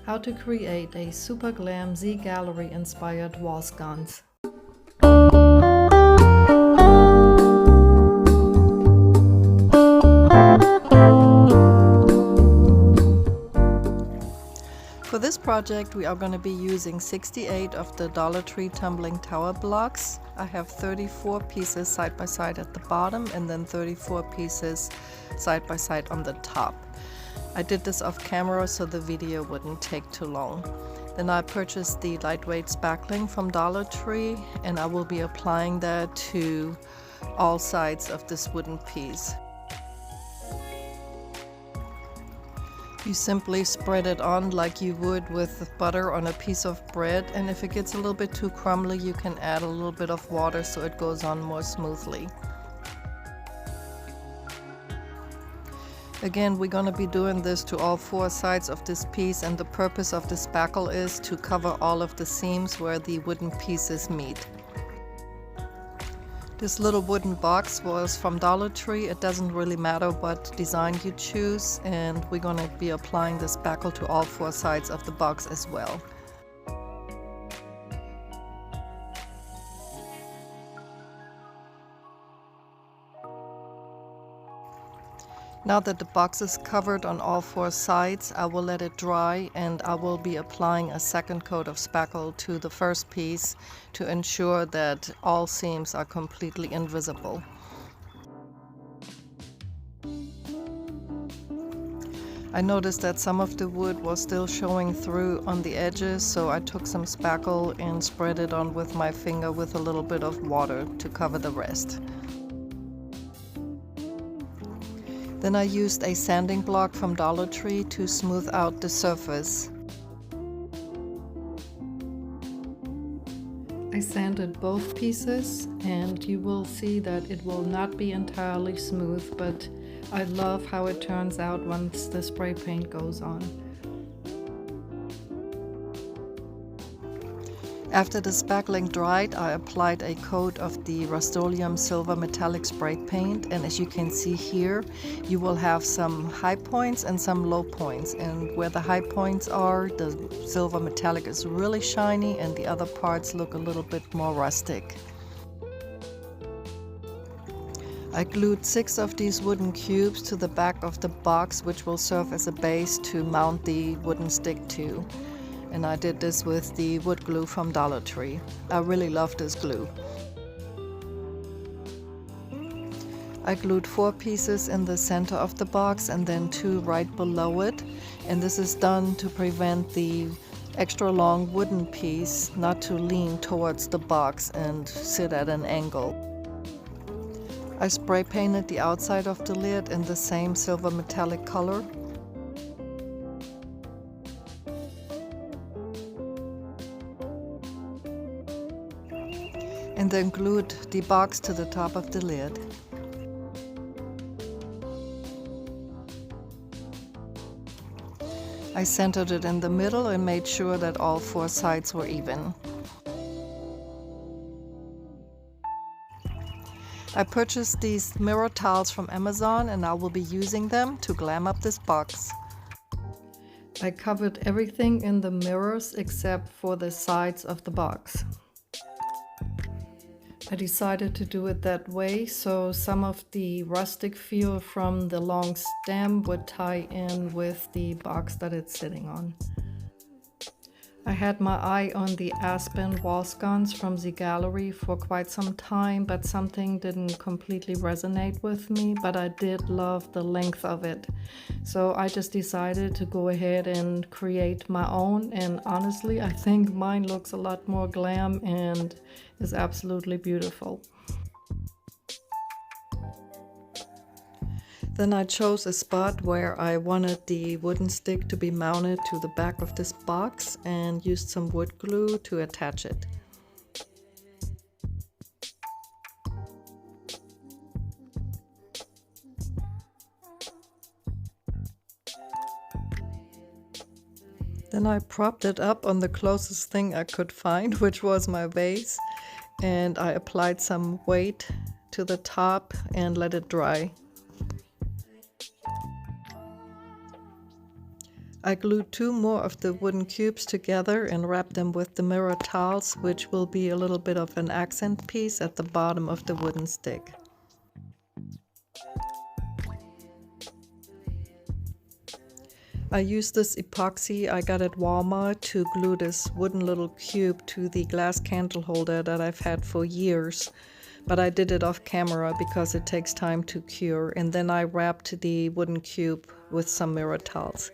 How to create a super glam ZGALLERIE inspired wall sconce. For this project we are going to be using 68 of the Dollar Tree tumbling tower blocks. I have 34 pieces side by side at the bottom and then 34 pieces side by side on the top. I did this off camera so the video wouldn't take too long. Then I purchased the lightweight spackling from Dollar Tree and I will be applying that to all sides of this wooden piece. You simply spread it on like you would with butter on a piece of bread, and if it gets a little bit too crumbly you can add a little bit of water so it goes on more smoothly. Again, we're going to be doing this to all four sides of this piece, and the purpose of the spackle is to cover all of the seams where the wooden pieces meet. This little wooden box was from Dollar Tree. It doesn't really matter what design you choose, and we're going to be applying the spackle to all four sides of the box as well. Now that the box is covered on all four sides, I will let it dry and I will be applying a second coat of spackle to the first piece to ensure that all seams are completely invisible. I noticed that some of the wood was still showing through on the edges, so I took some spackle and spread it on with my finger with a little bit of water to cover the rest. Then I used a sanding block from Dollar Tree to smooth out the surface. I sanded both pieces and you will see that it will not be entirely smooth, but I love how it turns out once the spray paint goes on. After the spackling dried, I applied a coat of the Rust-Oleum Silver Metallic Spray Paint, and as you can see here, you will have some high points and some low points, and where the high points are, the silver metallic is really shiny and the other parts look a little bit more rustic. I glued 6 of these wooden cubes to the back of the box, which will serve as a base to mount the wooden stick to. And I did this with the wood glue from Dollar Tree. I really love this glue. I glued 4 pieces in the center of the box and then 2 right below it. And this is done to prevent the extra long wooden piece not to lean towards the box and sit at an angle. I spray painted the outside of the lid in the same silver metallic color. And then glued the box to the top of the lid. I centered it in the middle and made sure that all 4 sides were even. I purchased these mirror tiles from Amazon and I will be using them to glam up this box. I covered everything in the mirrors except for the sides of the box. I decided to do it that way so some of the rustic feel from the long stem would tie in with the box that it's sitting on. I had my eye on the aspen wall sconce from ZGALLERIE for quite some time, but something didn't completely resonate with me, but I did love the length of it. So I just decided to go ahead and create my own, and honestly I think mine looks a lot more glam and is absolutely beautiful. Then I chose a spot where I wanted the wooden stick to be mounted to the back of this box and used some wood glue to attach it. Then I propped it up on the closest thing I could find, which was my vase, and I applied some weight to the top and let it dry. I glued 2 more of the wooden cubes together and wrapped them with the mirror tiles, which will be a little bit of an accent piece at the bottom of the wooden stick. I used this epoxy I got at Walmart to glue this wooden little cube to the glass candle holder that I've had for years. But I did it off camera because it takes time to cure, and then I wrapped the wooden cube with some mirror tiles.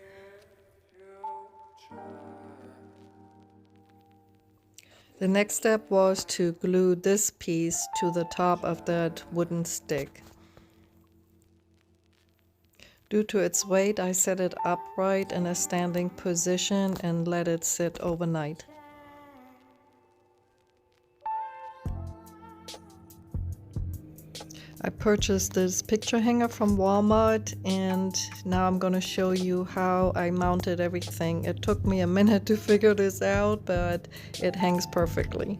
The next step was to glue this piece to the top of that wooden stick. Due to its weight, I set it upright in a standing position and let it sit overnight. I purchased this picture hanger from Walmart, and now I'm going to show you how I mounted everything. It took me a minute to figure this out, but it hangs perfectly.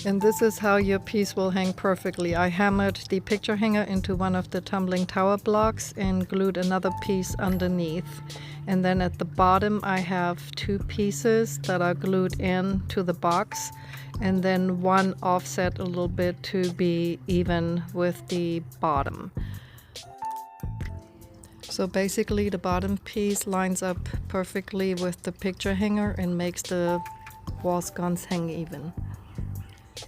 And this is how your piece will hang perfectly. I hammered the picture hanger into one of the tumbling tower blocks and glued another piece underneath. And then at the bottom I have 2 pieces that are glued in to the box, and then one offset a little bit to be even with the bottom. So basically the bottom piece lines up perfectly with the picture hanger and makes the wall sconce hang even.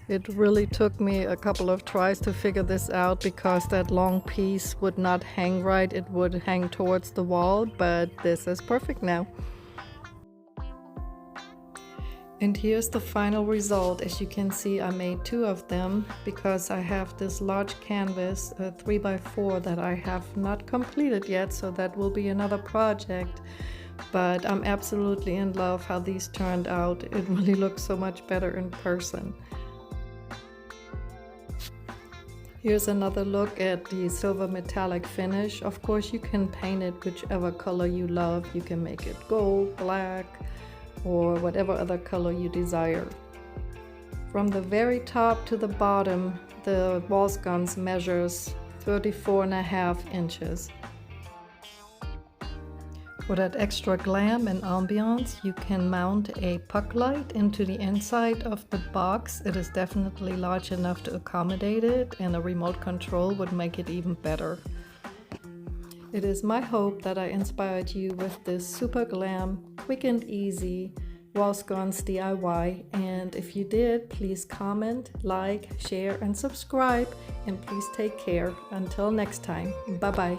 It really took me a couple of tries to figure this out because that long piece would not hang right. It would hang towards the wall, but this is perfect now. And here's the final result. As you can see, I made 2 of them because I have this large canvas, 3x4, that I have not completed yet, so that will be another project. But I'm absolutely in love how these turned out. It really looks so much better in person. Here's another look at the silver metallic finish. Of course, you can paint it whichever color you love. You can make it gold, black, or whatever other color you desire. From the very top to the bottom, the wall sconce measures 34.5 inches. For that extra glam and ambiance, you can mount a puck light into the inside of the box. It is definitely large enough to accommodate it, and a remote control would make it even better. It is my hope that I inspired you with this super glam, quick and easy wall sconce DIY, and if you did, please comment, like, share, and subscribe, and please take care. Until next time, bye bye.